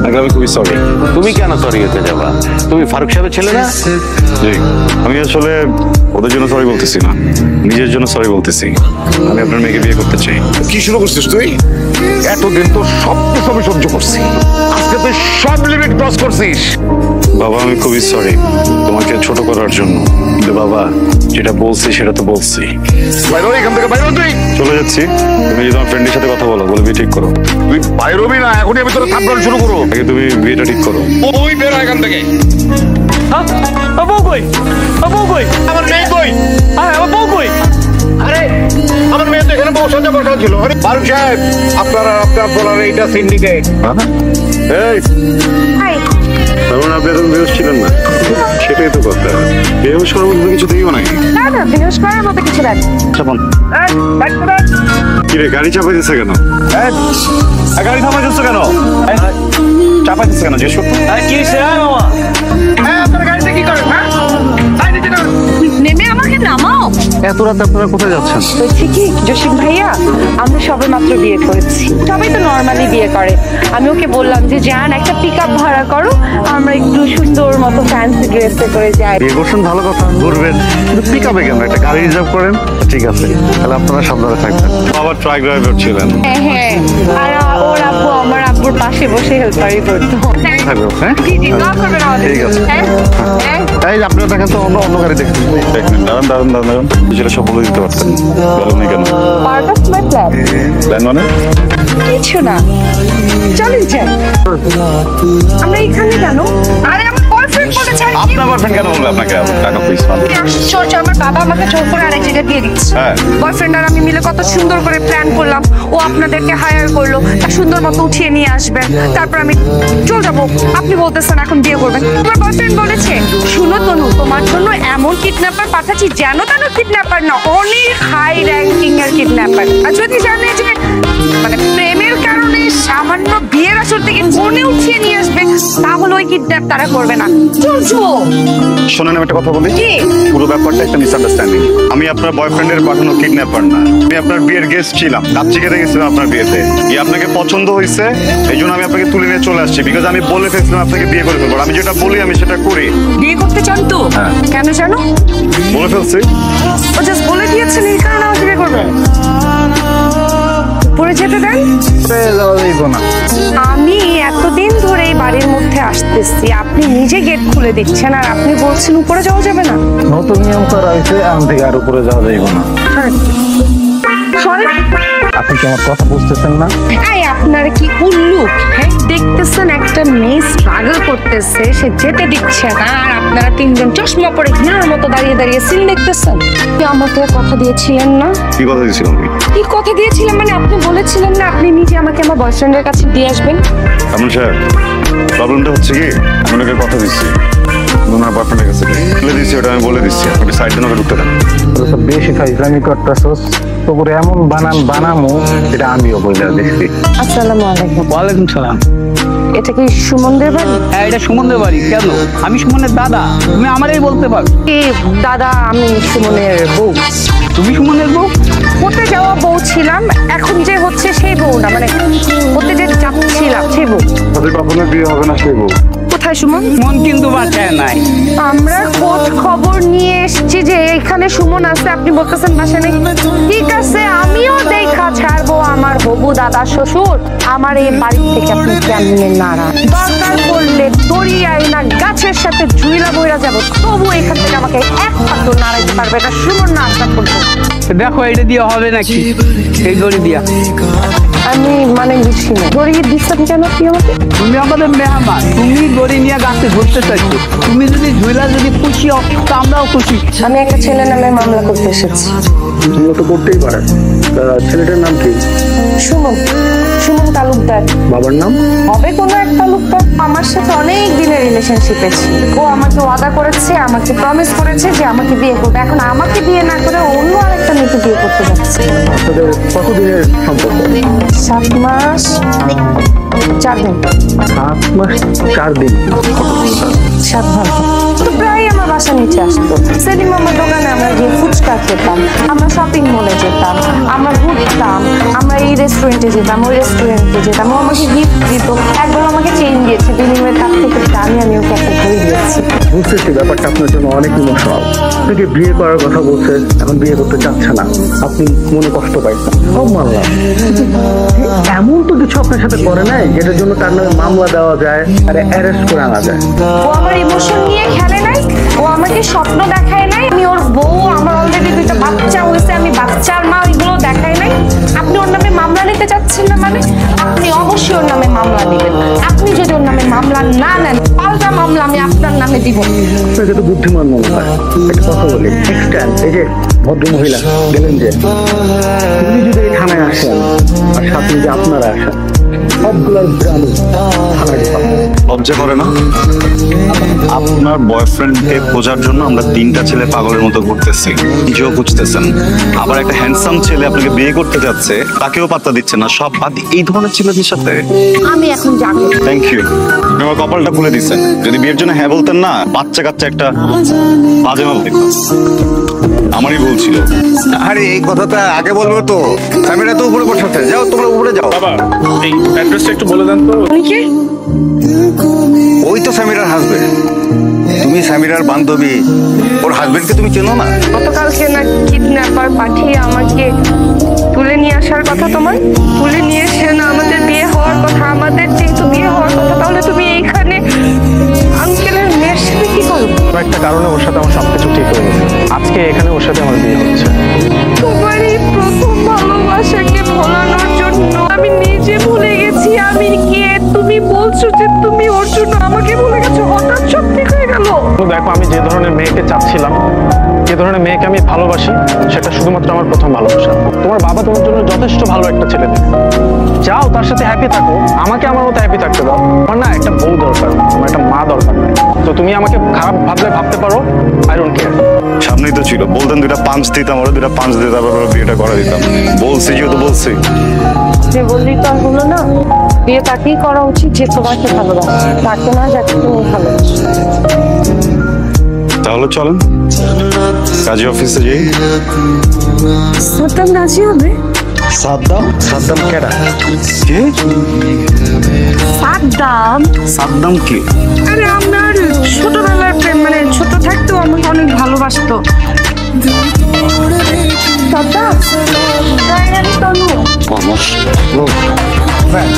আমি খুবই সরি। তুমি কেন সরি হতে যাবা? তুমি ফারুক সাহেবের ছেলে না? জি, আমি আসলে ওদের জন্য সরি বলতেছি না, নিজের জন্য সরি বলতেছি। আমি আপনার মেয়েকে বিয়ে করতে চাই। কি শুরু করছিস তুই? এতদিন তো সব সহ্য করছি, আজকে তুই সব লিমিট ক্রস করছিস। বাবা আমি খুবই সরি তোমাকে ছোট করার জন্য, কিন্তু বাবা যেটা বলছি সেটা তো বলছি। বাইরে এখান থেকে, বাইরে তুই। চলে যাচ্ছি, তুমি যদি তোমার ফ্রেন্ডের সাথে কথা বলো, বলে বিয়ে ঠিক করো। তুই বাইরে হবি না, এখনই আমি তোর থাপড়ানো শুরু করো। আগে তুমি বিয়েটা ঠিক করো। ওই বের হয় এখান থেকে। বউ কই? বউ কই? আমার মেয়ে কই? আমার বউ কই? আরে আমার মেয়ে তো এখানে বসা ছিল। আরে ফারুক সাহেব, আপনার বলার এইটা সিন্ডিকেট। এই হাই তখন আপনি এতক্ষণ বেহোশ ছিলেন না, সেটাই তো কথা। বেহোশ করার মতো কিছু দিও নাকি? না না, বেহুশ করার মতো কিছু না। চাপান কিরে, গাড়ি চাপাই দিচ্ছে কেন? গাড়ি থামাই দিচ্ছে কেন? চাপাই দিচ্ছে কেন? জিজ্ঞেস করতো। কি হয়েছে মামা? আপনার গাড়িতে কি করেন? হ্যাঁ নেমে আমাকে নামাও। এত রাতে আপনারা কোথায় যাচ্ছেন? বলছি কি জসিম ভাইয়া, আমরা সবে মাত্র বিয়ে করেছি। সবাই তো নর্মালি বিয়ে করে। আমি ওকে বললাম যে যান একটা পিক আপ ভাড়া করো, আমরা একটু সুন্দর মতো ফ্যান্সি ড্রেসে করে যাই। বিয়ে করছেন ভালো কথা, ঘুরবেন, কিন্তু পিক আপে কেন? একটা গাড়ি রিজার্ভ করেন। ঠিক আছে, তাহলে আপনারা সাবধানে থাকবেন। আবার ট্রাক ড্রাইভার ছিলেন। হ্যাঁ হ্যাঁ, আর ওর আব্বু আমার আব্বুর পাশে বসে হেল্পারই করতো। থাকবে, হ্যাঁ জি জি, দোয়া করবেন আমাদের। ঠিক আছে। হ্যাঁ হ্যাঁ। তাই আপনারা দেখেন তো, অন্য অন্য গাড়ি দেখেন। দেখবেন, দাঁড়ান। সেটা সব বলে দিতে পারতেন, বলেন কেন? Part of my plan. Plan মানে? কিছু না, চলেন যাই। আমরা এখানে কেন? আরে আমার বয়ফ্রেন্ড বলেছে। আপনার বয়ফ্রেন্ড কেন বলবে আপনাকে টাকা প্লিজ? আশ্চর্য, আমার বাবা আমাকে জোর করে আরেক জায়গায় দিয়ে দিচ্ছে। হ্যাঁ। বয়ফ্রেন্ড আর আমি মিলে কত সুন্দর করে প্ল্যান করলাম, ও আপনাদেরকে হায়ার করলো, তা সুন্দর মতো উঠিয়ে নিয়ে আসবেন, তারপর আমি চল যাবো। আপনি বলতেছেন এখন বিয়ে করবেন। আমার বয়ফ্রেন্ড বলেছে, শুনো তনু, তোমার জন্য এমন কিডন্যাপার পাঠাচ্ছি যেন তেন কিডন্যাপার না, অনেক হাই র্যাঙ্কিং এর কিডন্যাপার। আর যদি জানে যে মানে প্রেমের কারণে সামান্য বিয়ের আসর থেকে ফোনে উঠিয়ে নিয়ে আসবে, তাহলে ওই কিডন্যাপ তারা করবে না। চল চল। শোনেন, আমি একটা কথা বলি। কি? পুরো ব্যাপারটা একটা মিসআন্ডারস্ট্যান্ডিং। আমি আপনার বয়ফ্রেন্ডের পাঠানো কিডন্যাপার না, আমি আপনার বিয়ের গেস্ট ছিলাম, কাচ্চি খেতে গেছিলাম আপনার বিয়েতে। আপনাকে পছন্দ হয়েছে, এই জন্য আমি আপনাকে তুলে নিয়ে চলে আসছি। বিকজ আমি বলে ফেলছিলাম আপনাকে বিয়ে করে ফেলবো। আমি যেটা বলি আমি সেটা করি। বিয়ে করতে চান তো? হ্যাঁ। কেন জানো? বলে ফেলছি। ও জাস্ট বলে দিয়েছেন, এই কারণে আমাকে বিয়ে করবেন। পরে যেতে দেন। আমি এতদিন ধরে এই বাড়ির মধ্যে আসতেছি, আপনি নিজে গেট খুলে দিচ্ছেন আর আপনি বলছেন উপরে যাওয়া যাবে না। নতুন নিয়ম করা হয়েছে, আমি থেকে আর উপরে যাওয়া যাইব না। আপনি কি আমার কথা বুঝতেছেন না? এই আপনারা কি উল্লু? হ্যাঁ, দেখতেছেন একটা মেয়ে স্ট্রাগল করতেছে, সে যেতে দিচ্ছে না, আর আপনারা তিনজন চশমা পরে হিরোর মতো দাঁড়িয়ে দাঁড়িয়ে সিন দেখতেছেন। আপনি আমাকে কথা দিয়েছিলেন না? কি কথা দিয়েছিলাম আমি? কি কথা দিয়েছিলেন মানে আপনি বলেছিলেন না আপনি নিজে আমাকে আমার বয়ফ্রেন্ডের কাছে দিয়ে আসবেন। আপনার স্যার, প্রবলেমটা হচ্ছে কি, আমি ওনাকে কথা দিচ্ছি ওনার বয়ফ্রেন্ডের কাছে বলে দিচ্ছি, ওটা আমি বলে দিচ্ছি। আপনি সাইড দিয়ে ওকে ঢুকতে দেন। তো বেশি ফাইজলামি করতেছস, তোরে এমন বানামো এটা আমিও বলে দিচ্ছি। আসসালামু আলাইকুম। ওয়ালাইকুম সালাম। এটা কি সুমনদের বাড়ি? হ্যাঁ, এটা সুমনদের বাড়ি। কেন? আমি সুমনের দাদা, তুমি আমারই বলতে পারো। কি দাদা, আমি সুমনের বউ। তুমি সুমনের বউ? হতে যাওয়া বউ ছিলাম, এখন যে হচ্ছে সেই বউ না, মানে হতে যে যাচ্ছিলাম সেই বউ। তাদের কখনো বিয়ে হবে না সেই বউ। কোথায় সুমন? মন কিন্তু বাঁচায় নাই। আমরা খোঁজ খবর নিয়ে এসেছি যে এখানে সুমন আছে, আপনি বলতেছেন বাসা নেই। ঠিক আছে, আমিও দেখা ছাড়বো আমার হবু দাদা শ্বশুর আমার এই বাড়ি থেকে আপনি কেমনে নাড়া। দরকার পড়লে দড়িয়ায় না গাছের সাথে ঝুইলা বইরা যাবো, তবু এখান থেকে আমাকে এক পাত্র নাড়াইতে পারবে এটা সুমন না আশা করবো। দেখো এটা দিয়ে হবে নাকি, এই দড়ি দিয়া। আমি মানে বুঝছি না, দড়ি দিচ্ছেন কেন কি আমাকে? তুমি আমাদের মেহমান, তুমি দড়ি নিয়ে গাছে ধরতে চাইছো। তুমি যদি ঝুইলা যদি খুশি হও তো আমরাও খুশি। আমি একটা ছেলে নামে মামলা করতে এসেছি। তুমি তো করতেই পারে। ছেলেটার নাম কি? সুমন, সুমন তালুকদার। বাবার নাম? হবে কোনো এক তালুকদার। আমার সাথে অনেক দিনের রিলেশনশিপে ছিল। ও আমাকে ওয়াদা করেছে, আমাকে প্রমিস করেছে যে আমাকে বিয়ে করবে। এখন আমাকে বিয়ে না করে অন্য আরেকটা মেয়েকে বিয়ে করতে যাচ্ছে। আপনাদের কতদিনের সম্পর্ক? 7 মাস 4 দিন। 7 মাস 4 দিন। 7 ঘন্টা। তো প্রায় আমার বাসায় বাসার নিচে আসতো। সেলিম মামার দোকানে আমরা গিয়ে ফুচকা খেতাম, আমরা শপিং মলে যেতাম, আমরা ঘুরতাম, আমরা এই রেস্টুরেন্টে যেতাম, ওই রেস্টুরেন্টে যেতাম। ও আমাকে গিফট দিত, একবার আমাকে চেইন দিয়েছে, বিনিময়ে তার থেকে আমি ওকে একটা ঘড়ি দিয়েছি। বুঝতেছি ব্যাপারটা আপনার জন্য অনেক ইমোশনাল। আপনাকে বিয়ে করার কথা বলছে, এখন বিয়ে করতে চাচ্ছে না, আপনি মনে কষ্ট পাইছেন, সব মানলাম। এমন তো কিছু আপনার সাথে করে নাই যেটার জন্য তার নামে মামলা দেওয়া যায় আর অ্যারেস্ট করে আনা যায়? ও আমার ইমোশন নিয়ে খেলে নাই, ও আমাকে স্বপ্ন দেখায় নাই, আমি ওর বউ, আমার অলরেডি 2টা বাচ্চা হয়েছে, আমি বাচ্চার মা, ওইগুলো দেখায় নাই। আপনি ওর নামে মামলা নিতে চাচ্ছেন না মানে? আপনি অবশ্যই ওর নামে মামলা দিবেন। আপনি যদি ওর নামে মামলা না নেন, পাল্টা মামলা আমি আপনার নামে দিব। আপনাকে তো বুদ্ধিমান মনে হয়। একটা কথা বলি, নেক্সট টাইম এই যে ভদ্র মহিলা গেলেন যে, উনি যদি এই থানায় আসেন আর সাথে যদি আপনারা আসেন, সবগুলোর আমি থানায় যেতাম। লজ্জা করে না? আপনার বয়ফ্রেন্ডকে খোঁজার জন্য আমরা 3টা ছেলে পাগলের মতো ঘুরতেছি, নিজেও খুঁজতেছেন। আবার একটা হ্যান্ডসাম ছেলে আপনাকে বিয়ে করতে যাচ্ছে, তাকেও পাত্তা দিচ্ছে না। সব বাদ এই ধরনের ছেলেদের সাথে আমি এখন যাবো। থ্যাংক ইউ, আমার কপালটা খুলে দিচ্ছেন। যদি বিয়ের জন্য হ্যাঁ বলতেন না, বাচ্চা কাচ্চা একটা বাজে মাল দেখতাম। আমারই ভুল ছিল। আরে এই কথাটা আগে বলবো তো। সামিরা তো উপরে বসে, যাও তোমরা উপরে যাও। বাবা এই অ্যাড্রেসটা একটু বলে দেন তো। কি? ওই তো সামিরার হাজবেন্ড। তুমি সামিরার বান্ধবী, ওর হাজবেন্ডকে তুমি চেনো না? গতকালকে না কিডন্যাপার পাঠিয়ে আমাকে তুলে নিয়ে আসার কথা তোমার? তুলে নিয়ে এসে না আমাদের বিয়ে হওয়ার কথা, আমাদের যেহেতু বিয়ে হওয়ার কথা, তাহলে তুমি এইখানে আঙ্কেলের মেয়ের সাথে কি করো? একটা কারণে ওর সাথে আমার সবকিছু ঠিক হয়ে গেছে। আজকে এখানে ওর সাথে আমার বিয়ে হচ্ছে। তোমার এই প্রথম ভালোবাসাকে ভোলানোর জন্য আমি নিজে ভুলে গেছি আমি কে। তুমি বলছো যে তুমি ওর জন্য আমাকে ভুলে গেছো, হঠাৎ সব ঠিক হয়ে গেল। তো দেখো, আমি যে ধরনের মেয়েকে চাচ্ছিলাম, যে ধরনের মেয়েকে আমি ভালোবাসি, সেটা শুধুমাত্র আমার প্রথম ভালোবাসা। তোমার বাবা তোমার জন্য যথেষ্ট ভালো একটা ছেলে দেবে, যাও তার সাথে হ্যাপি থাকো, আমাকে আমার মতো হ্যাপি থাকতে দাও। আমার না একটা বউ দরকার, আমার একটা মা দরকার। তো তুমি আমাকে খারাপ ভাবলে ভাবতে পারো, আই ডোন্ট কেয়ার। সামনেই তো ছিল, বলতেন 2টা পাঞ্চ দিতাম, ওরা 2টা পাঞ্চ দিয়ে তারপর বিয়েটা করে দিতাম। বলছি যেহেতু বলছি। যে বললেই তো আর হলো না, বিয়ে তাকেই করা উচিত যে তোমাকে ভালোবাসে, তাকে না যাকে তুমি ভালোবাসো। তাহলে চলেন কাজী অফিসে যাই। সাদ্দাম রাজি হবে? সাদ্দাম? সাদ্দাম কেডা? কে? সাদ্দাম? সাদ্দাম কি? আরে আমার ছোটবেলার প্রেম, মানে ছোট থাকতেও আমাকে অনেক ভালোবাসতো। সাদ্দাম? তাই আমি তনু। মানুষ হ্যাঁ,